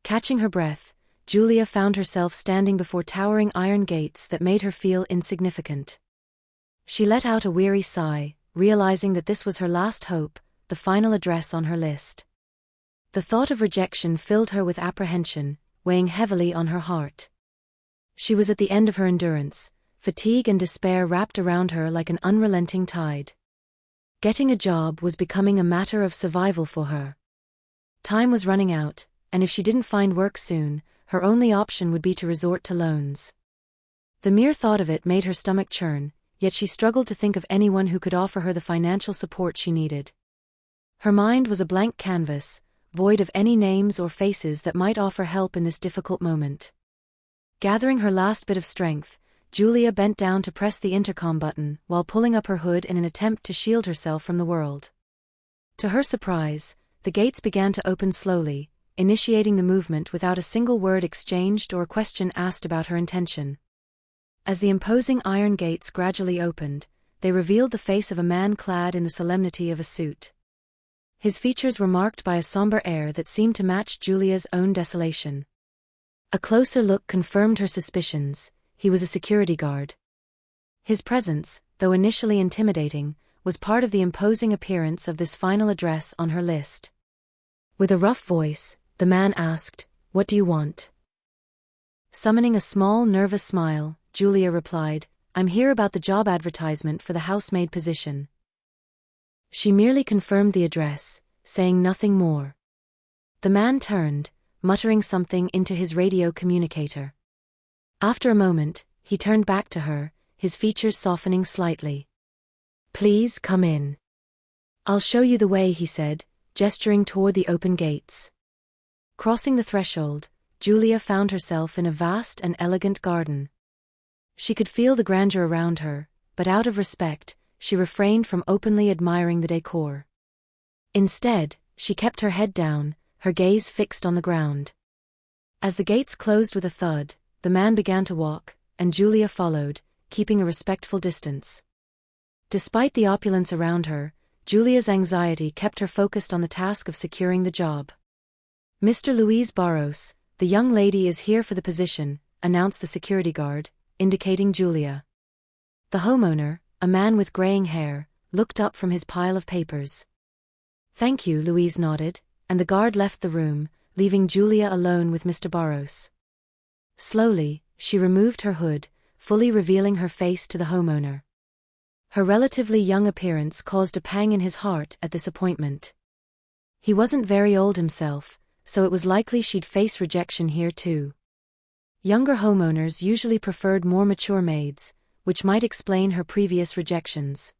Catching her breath, Julia found herself standing before towering iron gates that made her feel insignificant. She let out a weary sigh, realizing that this was her last hope, the final address on her list. The thought of rejection filled her with apprehension, weighing heavily on her heart. She was at the end of her endurance, fatigue and despair wrapped around her like an unrelenting tide. Getting a job was becoming a matter of survival for her. Time was running out, and if she didn't find work soon, her only option would be to resort to loans. The mere thought of it made her stomach churn, yet she struggled to think of anyone who could offer her the financial support she needed. Her mind was a blank canvas, void of any names or faces that might offer help in this difficult moment. Gathering her last bit of strength, Julia bent down to press the intercom button while pulling up her hood in an attempt to shield herself from the world. To her surprise, the gates began to open slowly, initiating the movement without a single word exchanged or a question asked about her intention. As the imposing iron gates gradually opened, they revealed the face of a man clad in the solemnity of a suit. His features were marked by a somber air that seemed to match Julia's own desolation. A closer look confirmed her suspicions. He was a security guard. His presence, though initially intimidating, was part of the imposing appearance of this final address on her list. With a rough voice, the man asked, "What do you want?" Summoning a small, nervous smile, Julia replied, "I'm here about the job advertisement for the housemaid position." She merely confirmed the address, saying nothing more. The man turned, muttering something into his radio communicator. After a moment, he turned back to her, his features softening slightly. "Please come in. I'll show you the way," he said, gesturing toward the open gates. Crossing the threshold, Julia found herself in a vast and elegant garden. She could feel the grandeur around her, but out of respect, she refrained from openly admiring the decor. Instead, she kept her head down, her gaze fixed on the ground. As the gates closed with a thud, the man began to walk, and Julia followed, keeping a respectful distance. Despite the opulence around her, Julia's anxiety kept her focused on the task of securing the job. "Mr. Louise Barros, the young lady is here for the position," announced the security guard, indicating Julia. The homeowner, a man with graying hair, looked up from his pile of papers. "Thank you," Louise nodded, and the guard left the room, leaving Julia alone with Mr. Barros. Slowly, she removed her hood, fully revealing her face to the homeowner. Her relatively young appearance caused a pang in his heart at this appointment. He wasn't very old himself, so it was likely she'd face rejection here too. Younger homeowners usually preferred more mature maids, which might explain her previous rejections.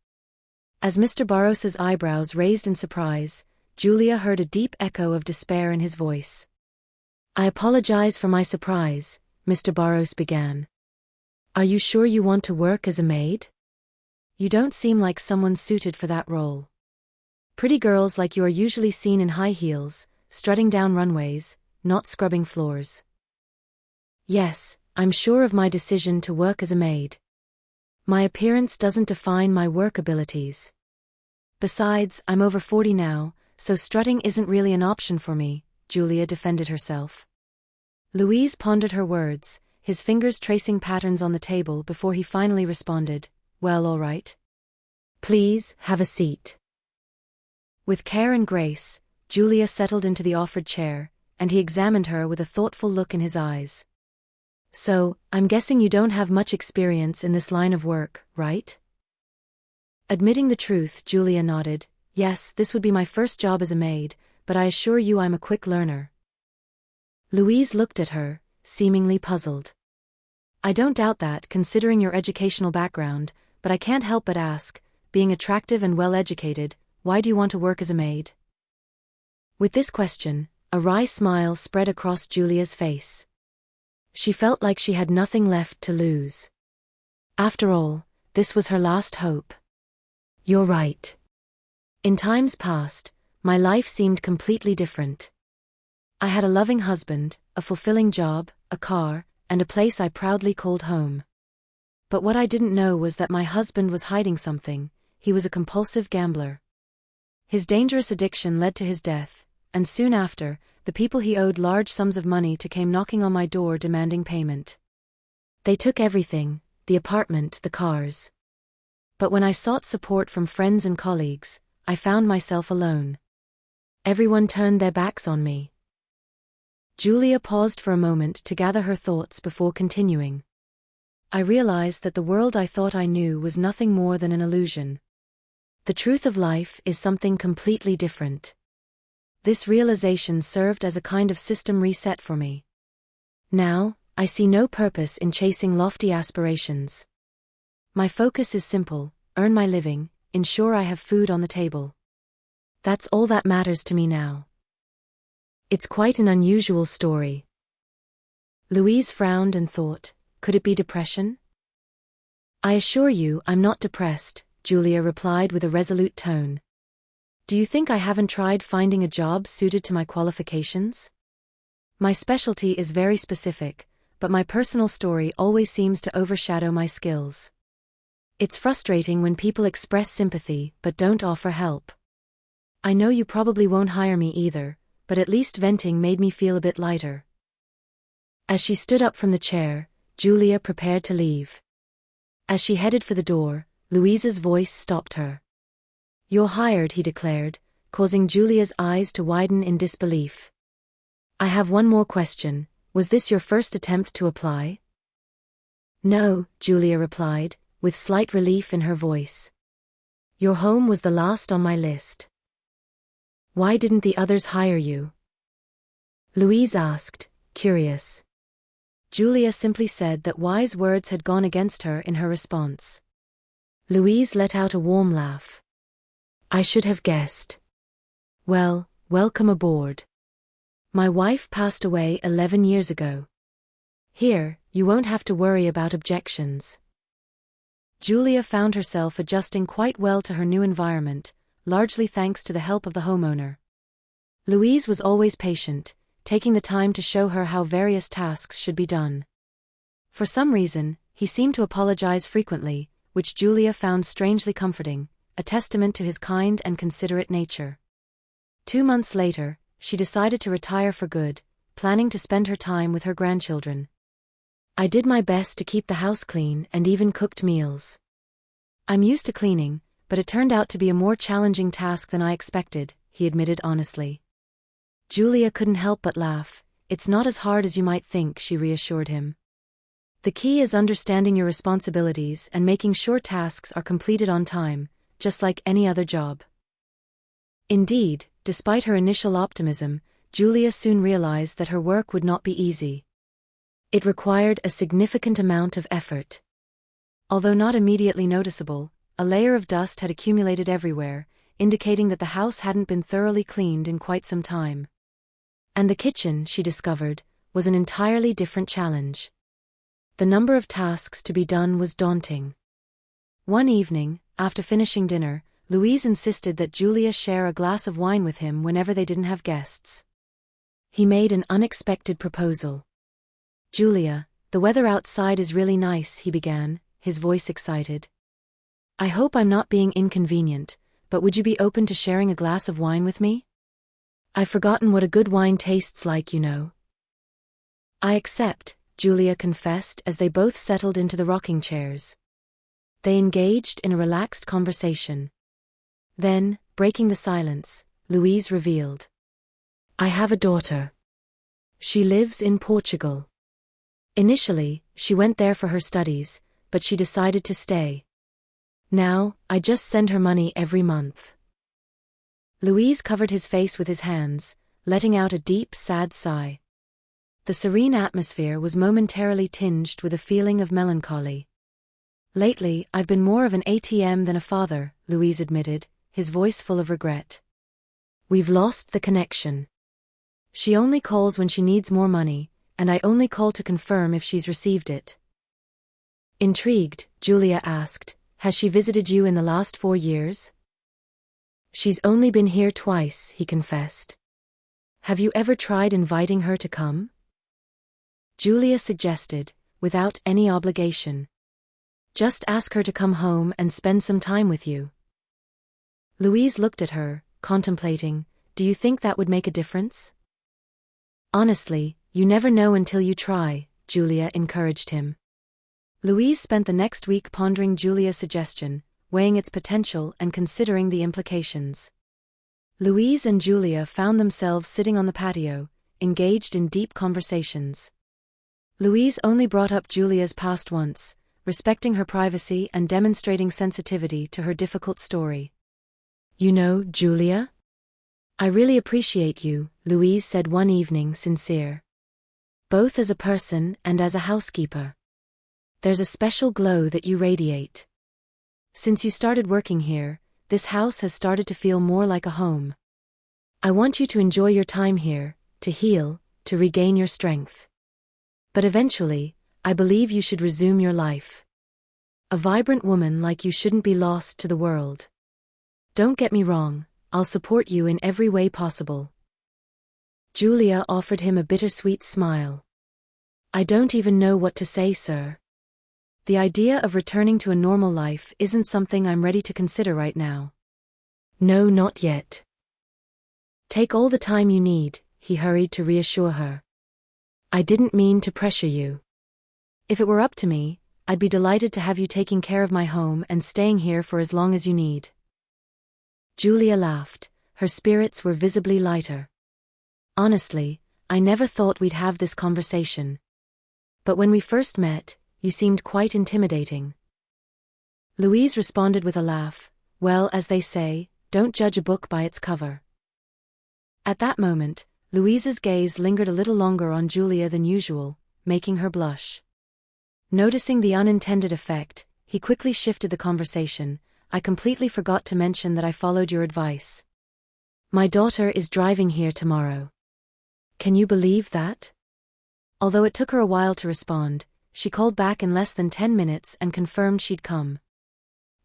As Mr. Barros's eyebrows raised in surprise, Julia heard a deep echo of despair in his voice. "I apologize for my surprise," Mr. Barros began. "Are you sure you want to work as a maid? You don't seem like someone suited for that role. Pretty girls like you are usually seen in high heels, strutting down runways, not scrubbing floors." "Yes, I'm sure of my decision to work as a maid. My appearance doesn't define my work abilities. Besides, I'm over 40 now, so strutting isn't really an option for me," Julia defended herself. Louise pondered her words, his fingers tracing patterns on the table before he finally responded, "Well, all right. Please, have a seat." With care and grace, Julia settled into the offered chair, and he examined her with a thoughtful look in his eyes. "So, I'm guessing you don't have much experience in this line of work, right?" Admitting the truth, Julia nodded. "Yes, this would be my first job as a maid, but I assure you I'm a quick learner." Louise looked at her, seemingly puzzled. "I don't doubt that, considering your educational background, but I can't help but ask, being attractive and well-educated, why do you want to work as a maid?" With this question, a wry smile spread across Julia's face. She felt like she had nothing left to lose. After all, this was her last hope. "You're right. In times past, my life seemed completely different. I had a loving husband, a fulfilling job, a car, and a place I proudly called home. But what I didn't know was that my husband was hiding something. He was a compulsive gambler. His dangerous addiction led to his death, and soon after, the people he owed large sums of money to came knocking on my door demanding payment. They took everything, the apartment, the cars. But when I sought support from friends and colleagues, I found myself alone. Everyone turned their backs on me. Julia paused for a moment to gather her thoughts before continuing. I realized that the world I thought I knew was nothing more than an illusion. The truth of life is something completely different. This realization served as a kind of system reset for me. Now, I see no purpose in chasing lofty aspirations. My focus is simple: earn my living, ensure I have food on the table. That's all that matters to me now. It's quite an unusual story. Louise frowned and thought, could it be depression? I assure you I'm not depressed, Julia replied with a resolute tone. Do you think I haven't tried finding a job suited to my qualifications? My specialty is very specific, but my personal story always seems to overshadow my skills. It's frustrating when people express sympathy but don't offer help. I know you probably won't hire me either, but at least venting made me feel a bit lighter. As she stood up from the chair, Julia prepared to leave. As she headed for the door, Louise's voice stopped her. You're hired, he declared, causing Julia's eyes to widen in disbelief. I have one more question. Was this your first attempt to apply? No, Julia replied, with slight relief in her voice. Your home was the last on my list. Why didn't the others hire you? Louise asked, curious. Julia simply said that wise words had gone against her in her response. Louise let out a warm laugh. I should have guessed. Well, welcome aboard. My wife passed away 11 years ago. Here, you won't have to worry about objections. Julia found herself adjusting quite well to her new environment, largely thanks to the help of the homeowner. Louise was always patient, taking the time to show her how various tasks should be done. For some reason, he seemed to apologize frequently, which Julia found strangely comforting, a testament to his kind and considerate nature. 2 months later, she decided to retire for good, planning to spend her time with her grandchildren. I did my best to keep the house clean and even cooked meals. I'm used to cleaning, but it turned out to be a more challenging task than I expected, he admitted honestly. Julia couldn't help but laugh. It's not as hard as you might think, she reassured him. The key is understanding your responsibilities and making sure tasks are completed on time, just like any other job. Indeed, despite her initial optimism, Julia soon realized that her work would not be easy. It required a significant amount of effort. Although not immediately noticeable, a layer of dust had accumulated everywhere, indicating that the house hadn't been thoroughly cleaned in quite some time. And the kitchen, she discovered, was an entirely different challenge. The number of tasks to be done was daunting. One evening, after finishing dinner, Louise insisted that Julia share a glass of wine with him whenever they didn't have guests. He made an unexpected proposal. Julia, the weather outside is really nice, he began, his voice excited. I hope I'm not being inconvenient, but would you be open to sharing a glass of wine with me? I've forgotten what a good wine tastes like, you know. I accept, Julia confessed as they both settled into the rocking chairs. They engaged in a relaxed conversation. Then, breaking the silence, Louise revealed. I have a daughter. She lives in Portugal. Initially, she went there for her studies, but she decided to stay. Now, I just send her money every month. Louise covered his face with his hands, letting out a deep, sad sigh. The serene atmosphere was momentarily tinged with a feeling of melancholy. Lately, I've been more of an ATM than a father, Louise admitted, his voice full of regret. We've lost the connection. She only calls when she needs more money, and I only call to confirm if she's received it. Intrigued, Julia asked, has she visited you in the last 4 years? She's only been here twice, he confessed. Have you ever tried inviting her to come? Julia suggested, without any obligation. Just ask her to come home and spend some time with you. Louise looked at her, contemplating, Do you think that would make a difference? Honestly, you never know until you try, Julia encouraged him. Louise spent the next week pondering Julia's suggestion, weighing its potential and considering the implications. Louise and Julia found themselves sitting on the patio, engaged in deep conversations. Louise only brought up Julia's past once, respecting her privacy and demonstrating sensitivity to her difficult story. You know, Julia? I really appreciate you, Louise said one evening, sincere. Both as a person and as a housekeeper. There's a special glow that you radiate. Since you started working here, this house has started to feel more like a home. I want you to enjoy your time here, to heal, to regain your strength. But eventually, I believe you should resume your life. A vibrant woman like you shouldn't be lost to the world. Don't get me wrong, I'll support you in every way possible. Julia offered him a bittersweet smile. I don't even know what to say, sir. The idea of returning to a normal life isn't something I'm ready to consider right now. No, not yet. Take all the time you need, he hurried to reassure her. I didn't mean to pressure you. If it were up to me, I'd be delighted to have you taking care of my home and staying here for as long as you need. Julia laughed, her spirits were visibly lighter. Honestly, I never thought we'd have this conversation. But when we first met, you seemed quite intimidating. Louise responded with a laugh, well, as they say, don't judge a book by its cover. At that moment, Louise's gaze lingered a little longer on Julia than usual, making her blush. Noticing the unintended effect, he quickly shifted the conversation. I completely forgot to mention that I followed your advice. My daughter is driving here tomorrow. Can you believe that? Although it took her a while to respond, she called back in less than 10 minutes and confirmed she'd come.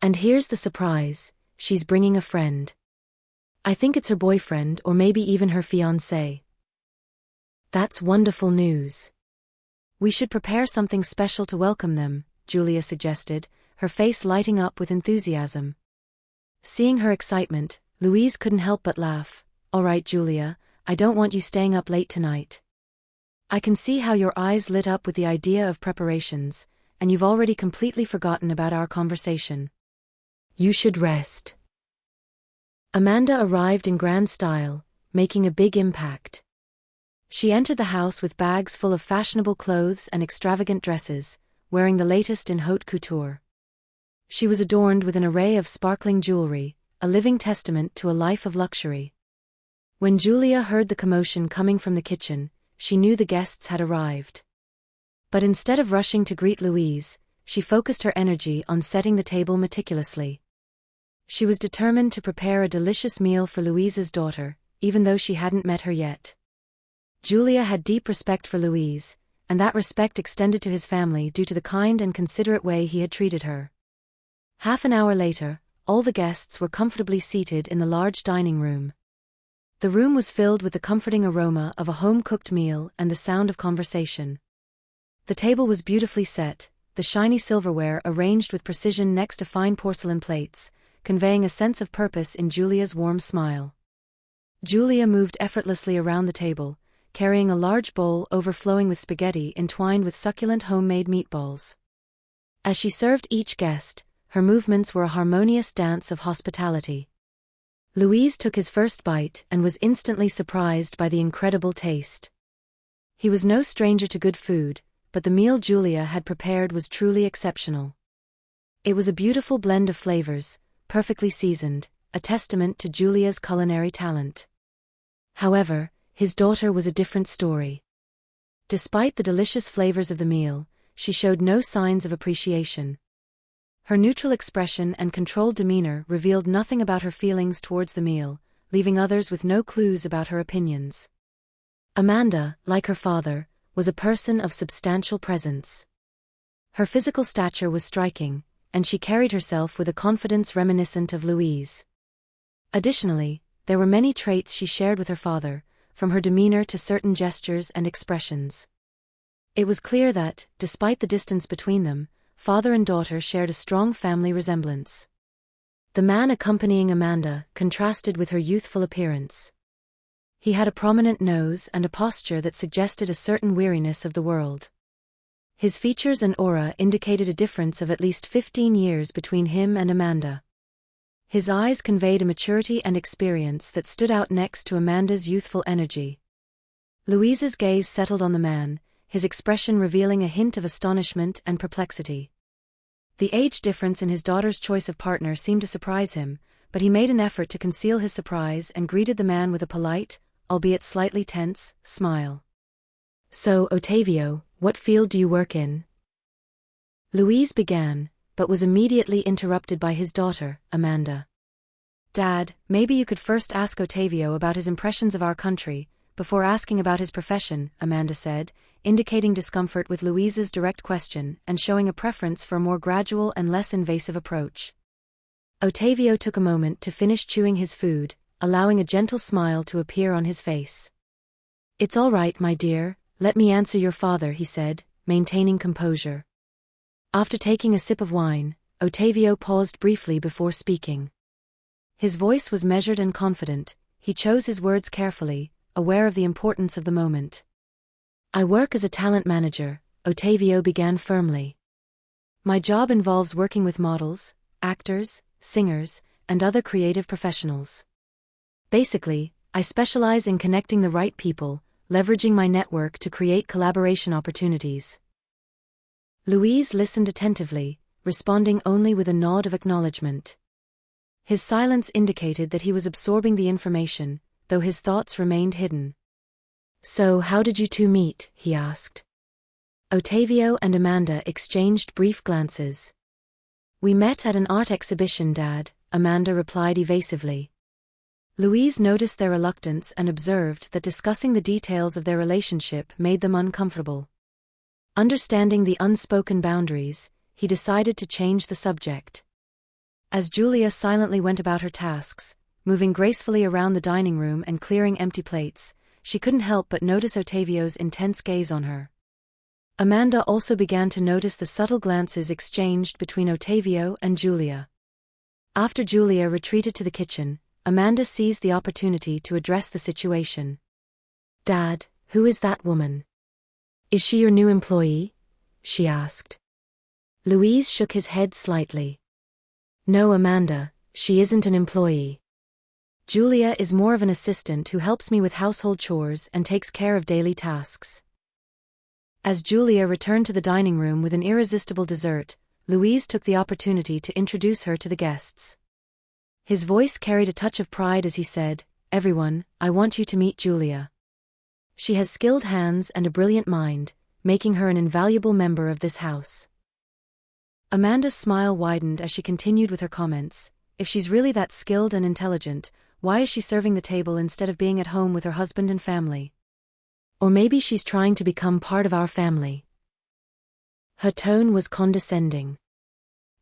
And here's the surprise, she's bringing a friend. I think it's her boyfriend or maybe even her fiancé. That's wonderful news. We should prepare something special to welcome them, Julia suggested, her face lighting up with enthusiasm. Seeing her excitement, Louise couldn't help but laugh. All right, Julia, I don't want you staying up late tonight. I can see how your eyes lit up with the idea of preparations, and you've already completely forgotten about our conversation. You should rest. Amanda arrived in grand style, making a big impact. She entered the house with bags full of fashionable clothes and extravagant dresses, wearing the latest in haute couture. She was adorned with an array of sparkling jewelry, a living testament to a life of luxury. When Julia heard the commotion coming from the kitchen, she knew the guests had arrived. But instead of rushing to greet Louise, she focused her energy on setting the table meticulously. She was determined to prepare a delicious meal for Louise's daughter, even though she hadn't met her yet. Julia had deep respect for Louise, and that respect extended to his family due to the kind and considerate way he had treated her. Half an hour later, all the guests were comfortably seated in the large dining room. The room was filled with the comforting aroma of a home-cooked meal and the sound of conversation. The table was beautifully set, the shiny silverware arranged with precision next to fine porcelain plates, conveying a sense of purpose in Julia's warm smile. Julia moved effortlessly around the table, carrying a large bowl overflowing with spaghetti entwined with succulent homemade meatballs. As she served each guest, her movements were a harmonious dance of hospitality. Louise took his first bite and was instantly surprised by the incredible taste. He was no stranger to good food, but the meal Julia had prepared was truly exceptional. It was a beautiful blend of flavors, perfectly seasoned, a testament to Julia's culinary talent. However, his daughter was a different story. Despite the delicious flavors of the meal, she showed no signs of appreciation. Her neutral expression and controlled demeanor revealed nothing about her feelings towards the meal, leaving others with no clues about her opinions. Amanda, like her father, was a person of substantial presence. Her physical stature was striking, and she carried herself with a confidence reminiscent of Louise. Additionally, there were many traits she shared with her father, from her demeanor to certain gestures and expressions. It was clear that, despite the distance between them, father and daughter shared a strong family resemblance. The man accompanying Amanda contrasted with her youthful appearance. He had a prominent nose and a posture that suggested a certain weariness of the world. His features and aura indicated a difference of at least 15 years between him and Amanda. His eyes conveyed a maturity and experience that stood out next to Amanda's youthful energy. Louise's gaze settled on the man, his expression revealing a hint of astonishment and perplexity. The age difference in his daughter's choice of partner seemed to surprise him, but he made an effort to conceal his surprise and greeted the man with a polite, albeit slightly tense, smile. "So, Ottavio, what field do you work in?" Louise began, but was immediately interrupted by his daughter, Amanda. "Dad, maybe you could first ask Ottavio about his impressions of our country, before asking about his profession," Amanda said, indicating discomfort with Louise's direct question and showing a preference for a more gradual and less invasive approach. Ottavio took a moment to finish chewing his food, allowing a gentle smile to appear on his face. "It's all right, my dear, let me answer your father," he said, maintaining composure. After taking a sip of wine, Ottavio paused briefly before speaking. His voice was measured and confident, he chose his words carefully, aware of the importance of the moment. "I work as a talent manager," Ottavio began firmly. "My job involves working with models, actors, singers, and other creative professionals. Basically, I specialize in connecting the right people, leveraging my network to create collaboration opportunities." Louise listened attentively, responding only with a nod of acknowledgement. His silence indicated that he was absorbing the information, though his thoughts remained hidden. "So how did you two meet?" he asked. Ottavio and Amanda exchanged brief glances. "We met at an art exhibition, Dad," Amanda replied evasively. Louise noticed their reluctance and observed that discussing the details of their relationship made them uncomfortable. Understanding the unspoken boundaries, he decided to change the subject. As Julia silently went about her tasks, moving gracefully around the dining room and clearing empty plates, she couldn't help but notice Ottavio's intense gaze on her. Amanda also began to notice the subtle glances exchanged between Ottavio and Julia. After Julia retreated to the kitchen, Amanda seized the opportunity to address the situation. "Dad, who is that woman? Is she your new employee?" she asked. Louise shook his head slightly. "No, Amanda, she isn't an employee. Julia is more of an assistant who helps me with household chores and takes care of daily tasks." As Julia returned to the dining room with an irresistible dessert, Louise took the opportunity to introduce her to the guests. His voice carried a touch of pride as he said, "Everyone, I want you to meet Julia. She has skilled hands and a brilliant mind, making her an invaluable member of this house." Amanda's smile widened as she continued with her comments. If she's really that skilled and intelligent, why is she serving the table instead of being at home with her husband and family? Or maybe she's trying to become part of our family. Her tone was condescending.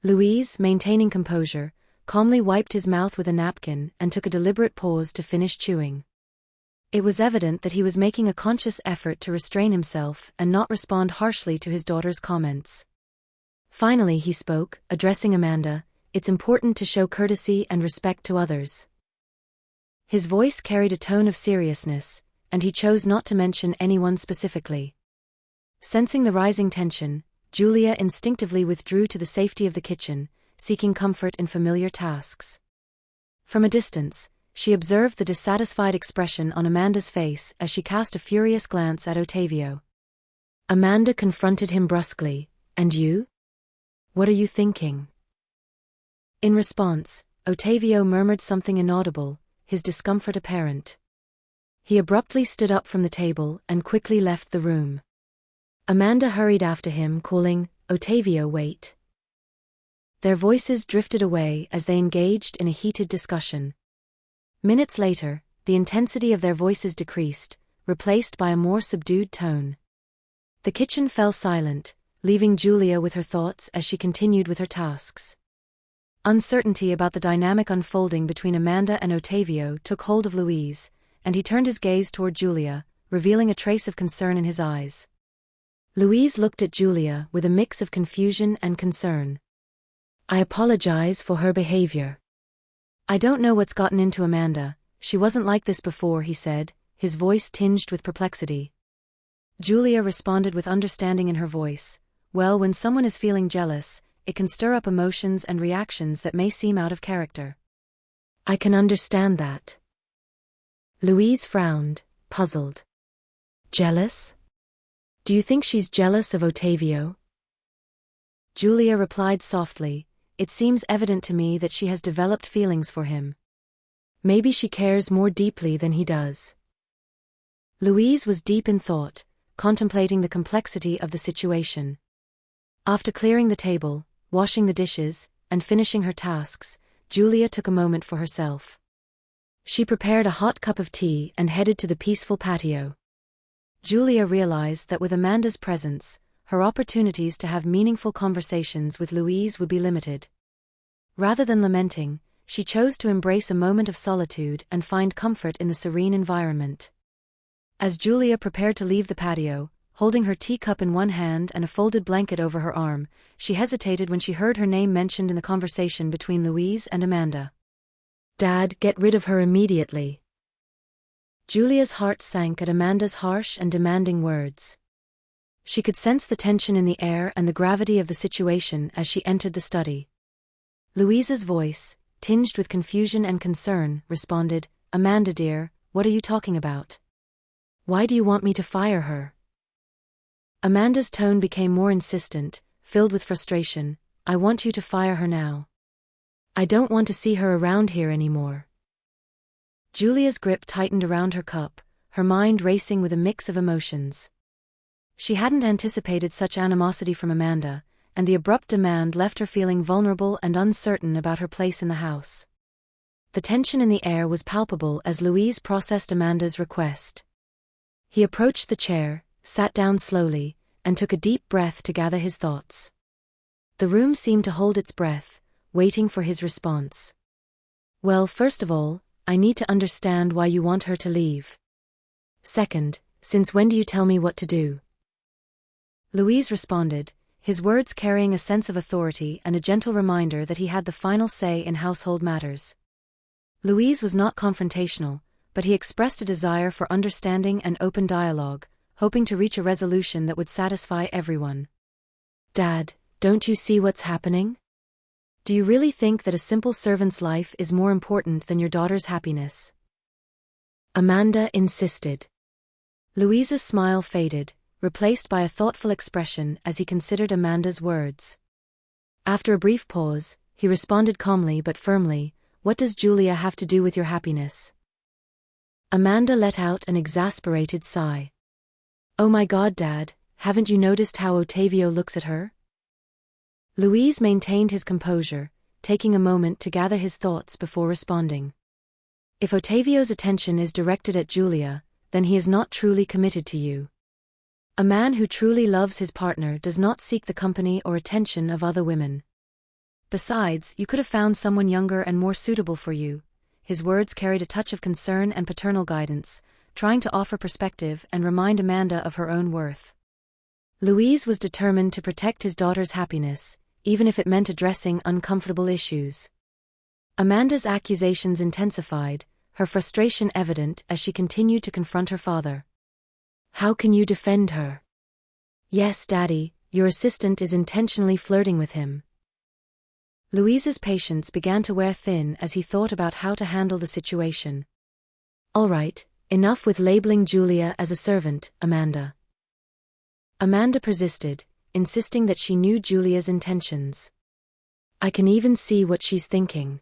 Louise, maintaining composure, calmly wiped his mouth with a napkin and took a deliberate pause to finish chewing. It was evident that he was making a conscious effort to restrain himself and not respond harshly to his daughter's comments. Finally he spoke, addressing Amanda, "It's important to show courtesy and respect to others." His voice carried a tone of seriousness, and he chose not to mention anyone specifically. Sensing the rising tension, Julia instinctively withdrew to the safety of the kitchen, seeking comfort in familiar tasks. From a distance, she observed the dissatisfied expression on Amanda's face as she cast a furious glance at Ottavio. Amanda confronted him brusquely, "And you? What are you thinking?" In response, Ottavio murmured something inaudible, his discomfort apparent. He abruptly stood up from the table and quickly left the room. Amanda hurried after him, calling, "Ottavio, wait." Their voices drifted away as they engaged in a heated discussion. Minutes later, the intensity of their voices decreased, replaced by a more subdued tone. The kitchen fell silent, leaving Julia with her thoughts as she continued with her tasks. Uncertainty about the dynamic unfolding between Amanda and Ottavio took hold of Louise, and he turned his gaze toward Julia, revealing a trace of concern in his eyes. Louise looked at Julia with a mix of confusion and concern. "I apologize for her behavior. I don't know what's gotten into Amanda, she wasn't like this before," he said, his voice tinged with perplexity. Julia responded with understanding in her voice. Well, when someone is feeling jealous, it can stir up emotions and reactions that may seem out of character. I can understand that. Louise frowned, puzzled. Jealous? Do you think she's jealous of Ottavio? Julia replied softly, it seems evident to me that she has developed feelings for him. Maybe she cares more deeply than he does. Louise was deep in thought, contemplating the complexity of the situation. After clearing the table, washing the dishes, and finishing her tasks, Julia took a moment for herself. She prepared a hot cup of tea and headed to the peaceful patio. Julia realized that with Amanda's presence, her opportunities to have meaningful conversations with Louise would be limited. Rather than lamenting, she chose to embrace a moment of solitude and find comfort in the serene environment. As Julia prepared to leave the patio, holding her teacup in one hand and a folded blanket over her arm, she hesitated when she heard her name mentioned in the conversation between Louise and Amanda. Dad, get rid of her immediately. Julia's heart sank at Amanda's harsh and demanding words. She could sense the tension in the air and the gravity of the situation as she entered the study. Louise's voice, tinged with confusion and concern, responded, Amanda dear, what are you talking about? Why do you want me to fire her? Amanda's tone became more insistent, filled with frustration. I want you to fire her now. I don't want to see her around here anymore. Julia's grip tightened around her cup, her mind racing with a mix of emotions. She hadn't anticipated such animosity from Amanda, and the abrupt demand left her feeling vulnerable and uncertain about her place in the house. The tension in the air was palpable as Louise processed Amanda's request. He approached the chair, sat down slowly, and took a deep breath to gather his thoughts. The room seemed to hold its breath, waiting for his response. Well, first of all, I need to understand why you want her to leave. Second, since when do you tell me what to do? Louise responded, his words carrying a sense of authority and a gentle reminder that he had the final say in household matters. Louise was not confrontational, but he expressed a desire for understanding and open dialogue, hoping to reach a resolution that would satisfy everyone. Dad, don't you see what's happening? Do you really think that a simple servant's life is more important than your daughter's happiness? Amanda insisted. Louise's smile faded, replaced by a thoughtful expression as he considered Amanda's words. After a brief pause, he responded calmly but firmly, what does Julia have to do with your happiness? Amanda let out an exasperated sigh. Oh my God, Dad, haven't you noticed how Ottavio looks at her? Louise maintained his composure, taking a moment to gather his thoughts before responding. If Ottavio's attention is directed at Julia, then he is not truly committed to you. A man who truly loves his partner does not seek the company or attention of other women. Besides, you could have found someone younger and more suitable for you. His words carried a touch of concern and paternal guidance, trying to offer perspective and remind Amanda of her own worth. Louise was determined to protect his daughter's happiness, even if it meant addressing uncomfortable issues. Amanda's accusations intensified, her frustration evident as she continued to confront her father. How can you defend her? Yes, Daddy, your assistant is intentionally flirting with him. Louise's patience began to wear thin as he thought about how to handle the situation. All right, enough with labeling Julia as a servant, Amanda. Amanda persisted, insisting that she knew Julia's intentions. I can even see what she's thinking.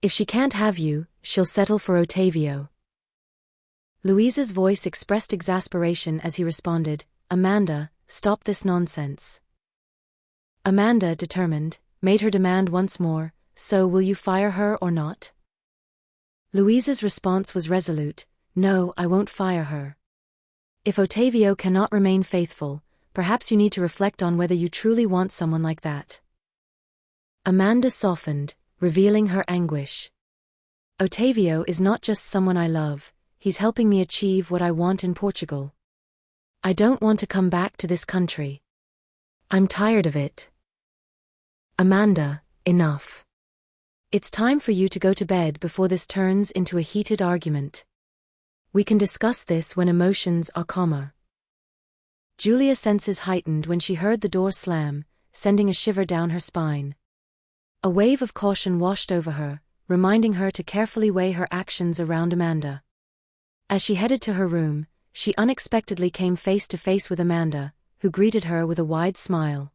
If she can't have you, she'll settle for Ottavio. Louise's voice expressed exasperation as he responded, Amanda, stop this nonsense. Amanda, determined, made her demand once more, so will you fire her or not? Louise's response was resolute, no, I won't fire her. If Ottavio cannot remain faithful, perhaps you need to reflect on whether you truly want someone like that. Amanda softened, revealing her anguish. Ottavio is not just someone I love, he's helping me achieve what I want in Portugal. I don't want to come back to this country. I'm tired of it. Amanda, enough. It's time for you to go to bed before this turns into a heated argument. We can discuss this when emotions are calmer. Julia's senses heightened when she heard the door slam, sending a shiver down her spine. A wave of caution washed over her, reminding her to carefully weigh her actions around Amanda. As she headed to her room, she unexpectedly came face to face with Amanda, who greeted her with a wide smile.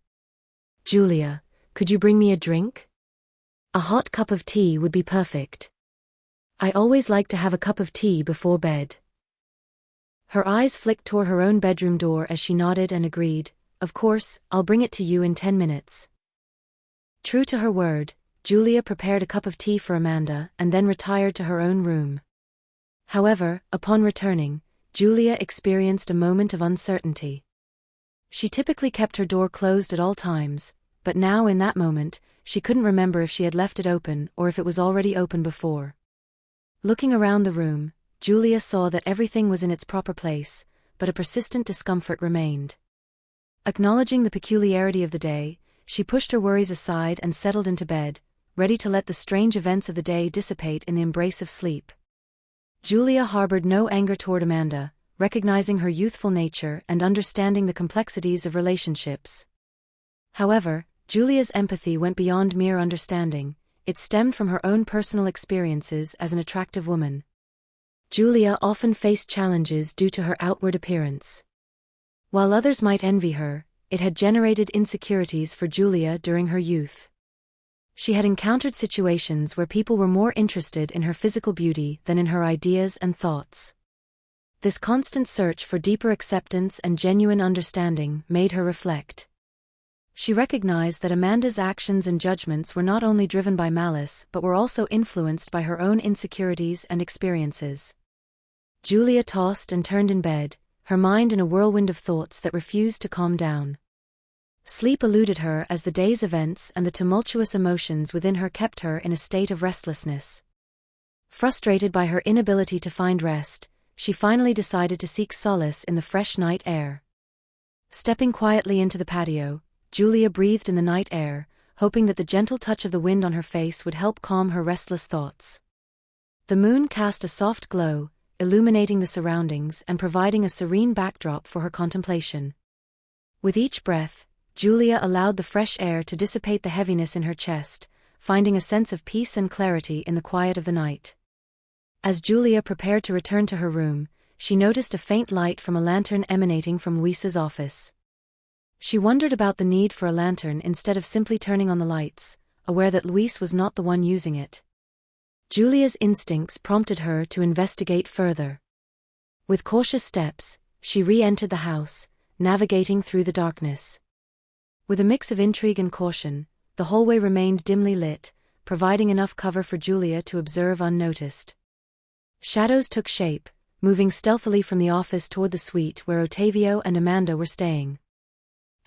"Julia, could you bring me a drink? A hot cup of tea would be perfect. I always like to have a cup of tea before bed." Her eyes flicked toward her own bedroom door as she nodded and agreed, "Of course, I'll bring it to you in 10 minutes. True to her word, Julia prepared a cup of tea for Amanda and then retired to her own room. However, upon returning, Julia experienced a moment of uncertainty. She typically kept her door closed at all times, but now in that moment, she couldn't remember if she had left it open or if it was already open before. Looking around the room, Julia saw that everything was in its proper place, but a persistent discomfort remained. Acknowledging the peculiarity of the day, she pushed her worries aside and settled into bed, ready to let the strange events of the day dissipate in the embrace of sleep. Julia harbored no anger toward Amanda, recognizing her youthful nature and understanding the complexities of relationships. However, Julia's empathy went beyond mere understanding. It stemmed from her own personal experiences as an attractive woman. Julia often faced challenges due to her outward appearance. While others might envy her, it had generated insecurities for Julia during her youth. She had encountered situations where people were more interested in her physical beauty than in her ideas and thoughts. This constant search for deeper acceptance and genuine understanding made her reflect. She recognized that Amanda's actions and judgments were not only driven by malice but were also influenced by her own insecurities and experiences. Julia tossed and turned in bed, her mind in a whirlwind of thoughts that refused to calm down. Sleep eluded her as the day's events and the tumultuous emotions within her kept her in a state of restlessness. Frustrated by her inability to find rest, she finally decided to seek solace in the fresh night air. Stepping quietly into the patio, Julia breathed in the night air, hoping that the gentle touch of the wind on her face would help calm her restless thoughts. The moon cast a soft glow, illuminating the surroundings and providing a serene backdrop for her contemplation. With each breath, Julia allowed the fresh air to dissipate the heaviness in her chest, finding a sense of peace and clarity in the quiet of the night. As Julia prepared to return to her room, she noticed a faint light from a lantern emanating from Luisa's office. She wondered about the need for a lantern instead of simply turning on the lights, aware that Luis was not the one using it. Julia's instincts prompted her to investigate further. With cautious steps, she re-entered the house, navigating through the darkness. With a mix of intrigue and caution, the hallway remained dimly lit, providing enough cover for Julia to observe unnoticed. Shadows took shape, moving stealthily from the office toward the suite where Ottavio and Amanda were staying.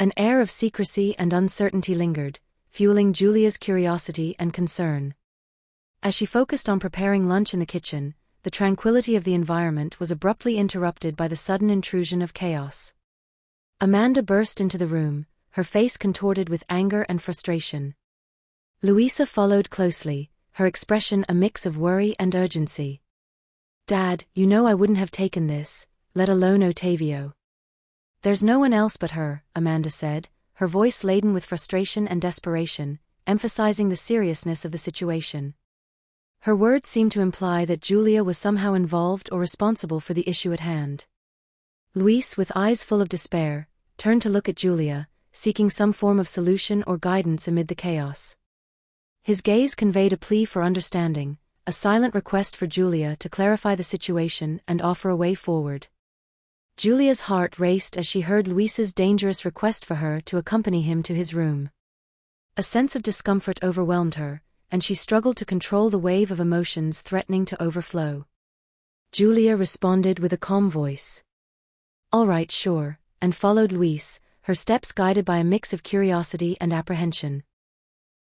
An air of secrecy and uncertainty lingered, fueling Julia's curiosity and concern. As she focused on preparing lunch in the kitchen, the tranquility of the environment was abruptly interrupted by the sudden intrusion of chaos. Amanda burst into the room, her face contorted with anger and frustration. Luisa followed closely, her expression a mix of worry and urgency. "Dad, you know I wouldn't have taken this, let alone Ottavio." "There's no one else but her," Amanda said, her voice laden with frustration and desperation, emphasizing the seriousness of the situation. Her words seemed to imply that Julia was somehow involved or responsible for the issue at hand. Luis, with eyes full of despair, turned to look at Julia, seeking some form of solution or guidance amid the chaos. His gaze conveyed a plea for understanding, a silent request for Julia to clarify the situation and offer a way forward. Julia's heart raced as she heard Luis's dangerous request for her to accompany him to his room. A sense of discomfort overwhelmed her, and she struggled to control the wave of emotions threatening to overflow. Julia responded with a calm voice. "All right, sure," and followed Luis, her steps guided by a mix of curiosity and apprehension.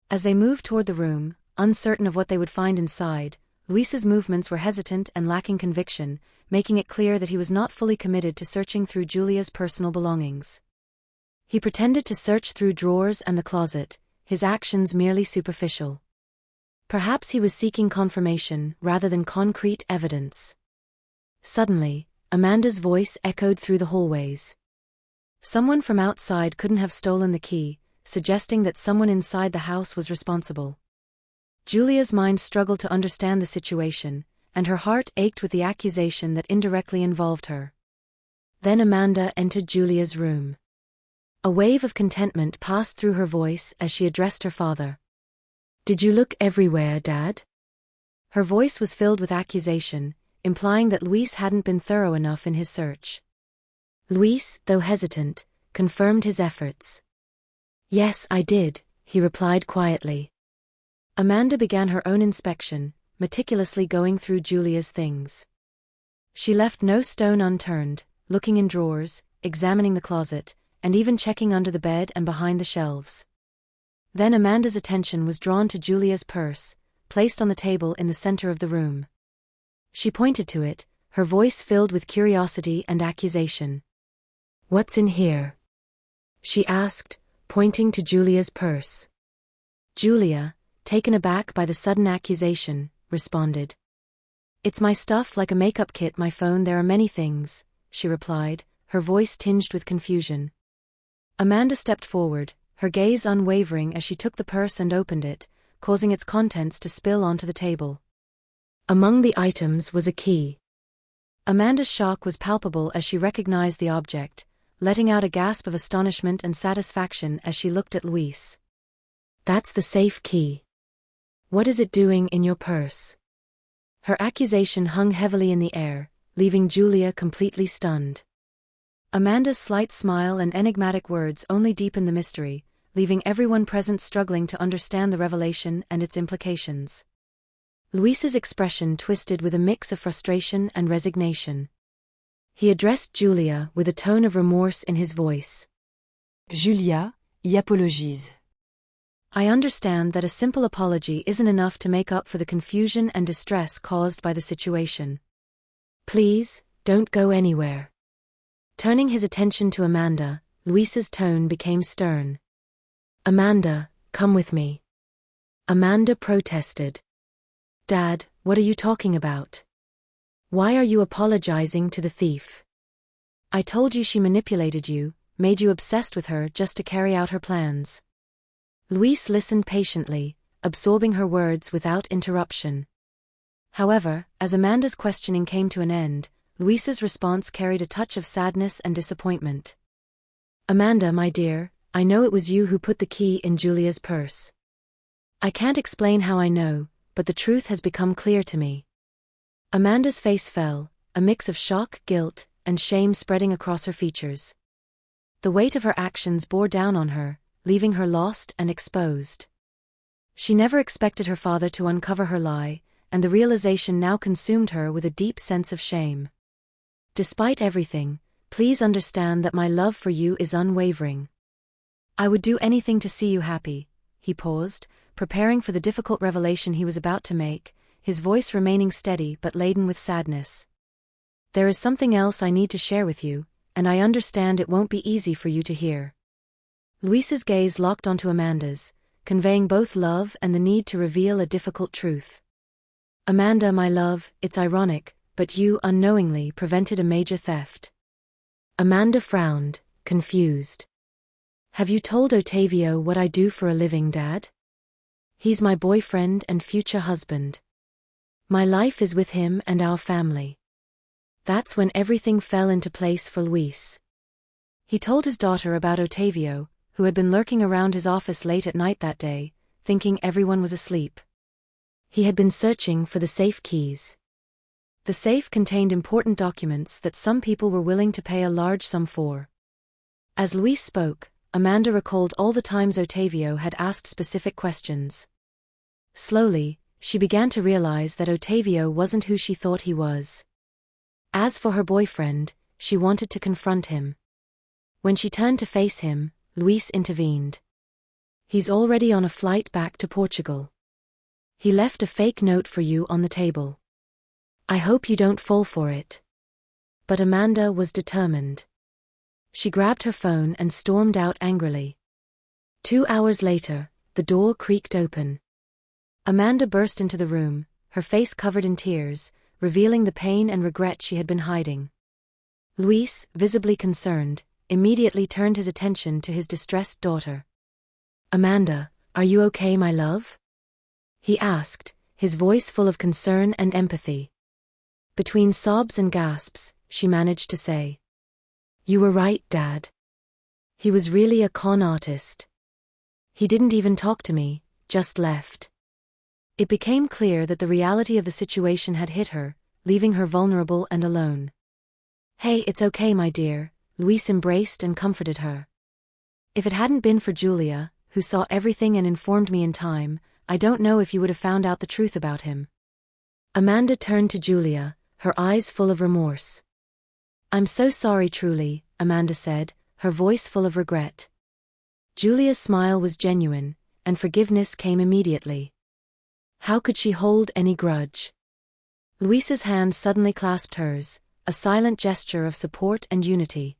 As they moved toward the room, uncertain of what they would find inside, Luis's movements were hesitant and lacking conviction, making it clear that he was not fully committed to searching through Julia's personal belongings. He pretended to search through drawers and the closet, his actions merely superficial. Perhaps he was seeking confirmation rather than concrete evidence. Suddenly, Amanda's voice echoed through the hallways. Someone from outside couldn't have stolen the key, suggesting that someone inside the house was responsible. Julia's mind struggled to understand the situation, and her heart ached with the accusation that indirectly involved her. Then Amanda entered Julia's room. A wave of contentment passed through her voice as she addressed her father. "Did you look everywhere, Dad?" Her voice was filled with accusation, implying that Luis hadn't been thorough enough in his search. Luis, though hesitant, confirmed his efforts. "Yes, I did," he replied quietly. Amanda began her own inspection, meticulously going through Julia's things. She left no stone unturned, looking in drawers, examining the closet, and even checking under the bed and behind the shelves. Then Amanda's attention was drawn to Julia's purse, placed on the table in the center of the room. She pointed to it, her voice filled with curiosity and accusation. "What's in here?" she asked, pointing to Julia's purse. Julia, taken aback by the sudden accusation, responded. "It's my stuff, like a makeup kit, my phone, there are many things," she replied, her voice tinged with confusion. Amanda stepped forward, her gaze unwavering as she took the purse and opened it, causing its contents to spill onto the table. Among the items was a key. Amanda's shock was palpable as she recognized the object, letting out a gasp of astonishment and satisfaction as she looked at Luis. "That's the safe key. What is it doing in your purse?" Her accusation hung heavily in the air, leaving Julia completely stunned. Amanda's slight smile and enigmatic words only deepened the mystery, leaving everyone present struggling to understand the revelation and its implications. Luis's expression twisted with a mix of frustration and resignation. He addressed Julia with a tone of remorse in his voice. "Julia, y apologies. I understand that a simple apology isn't enough to make up for the confusion and distress caused by the situation. Please, don't go anywhere." Turning his attention to Amanda, Luis's tone became stern. "Amanda, come with me." Amanda protested. "Dad, what are you talking about? Why are you apologizing to the thief? I told you she manipulated you, made you obsessed with her just to carry out her plans." Luis listened patiently, absorbing her words without interruption. However, as Amanda's questioning came to an end, Luis's response carried a touch of sadness and disappointment. "Amanda, my dear, I know it was you who put the key in Julia's purse. I can't explain how I know, but the truth has become clear to me." Amanda's face fell, a mix of shock, guilt, and shame spreading across her features. The weight of her actions bore down on her, leaving her lost and exposed. She never expected her father to uncover her lie, and the realization now consumed her with a deep sense of shame. "Despite everything, please understand that my love for you is unwavering. I would do anything to see you happy." He paused, preparing for the difficult revelation he was about to make, his voice remaining steady but laden with sadness. "There is something else I need to share with you, and I understand it won't be easy for you to hear." Luis's gaze locked onto Amanda's, conveying both love and the need to reveal a difficult truth. "Amanda, my love, it's ironic, but you unknowingly prevented a major theft." Amanda frowned, confused. "Have you told Ottavio what I do for a living, Dad? He's my boyfriend and future husband. My life is with him and our family." That's when everything fell into place for Luis. He told his daughter about Ottavio, who had been lurking around his office late at night that day, thinking everyone was asleep. He had been searching for the safe keys. The safe contained important documents that some people were willing to pay a large sum for. As Luis spoke, Amanda recalled all the times Ottavio had asked specific questions. Slowly, she began to realize that Ottavio wasn't who she thought he was. As for her boyfriend, she wanted to confront him. When she turned to face him, Luis intervened. "He's already on a flight back to Portugal. He left a fake note for you on the table. I hope you don't fall for it." But Amanda was determined. She grabbed her phone and stormed out angrily. 2 hours later, the door creaked open. Amanda burst into the room, her face covered in tears, revealing the pain and regret she had been hiding. Luis, visibly concerned, immediately turned his attention to his distressed daughter. "Amanda, are you okay, my love?" he asked, his voice full of concern and empathy. Between sobs and gasps, she managed to say, "You were right, Dad. He was really a con artist. He didn't even talk to me, just left." It became clear that the reality of the situation had hit her, leaving her vulnerable and alone. "Hey, it's okay, my dear," Luis embraced and comforted her. "If it hadn't been for Julia, who saw everything and informed me in time, I don't know if you would have found out the truth about him." Amanda turned to Julia, her eyes full of remorse. "I'm so sorry, truly," Amanda said, her voice full of regret. Julia's smile was genuine, and forgiveness came immediately. How could she hold any grudge? Luis's hand suddenly clasped hers, a silent gesture of support and unity.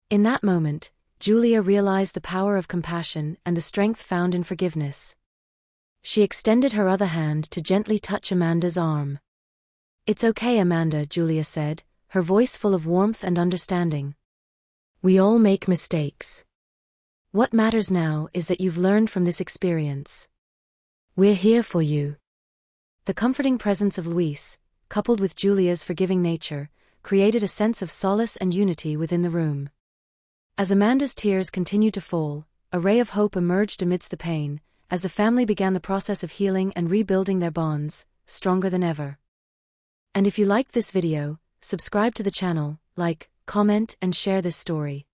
In that moment, Julia realized the power of compassion and the strength found in forgiveness. She extended her other hand to gently touch Amanda's arm. "It's okay, Amanda," Julia said, her voice full of warmth and understanding. "We all make mistakes. What matters now is that you've learned from this experience. We're here for you." The comforting presence of Luis, coupled with Julia's forgiving nature, created a sense of solace and unity within the room. As Amanda's tears continued to fall, a ray of hope emerged amidst the pain, as the family began the process of healing and rebuilding their bonds, stronger than ever. And if you liked this video, subscribe to the channel, like, comment, and share this story.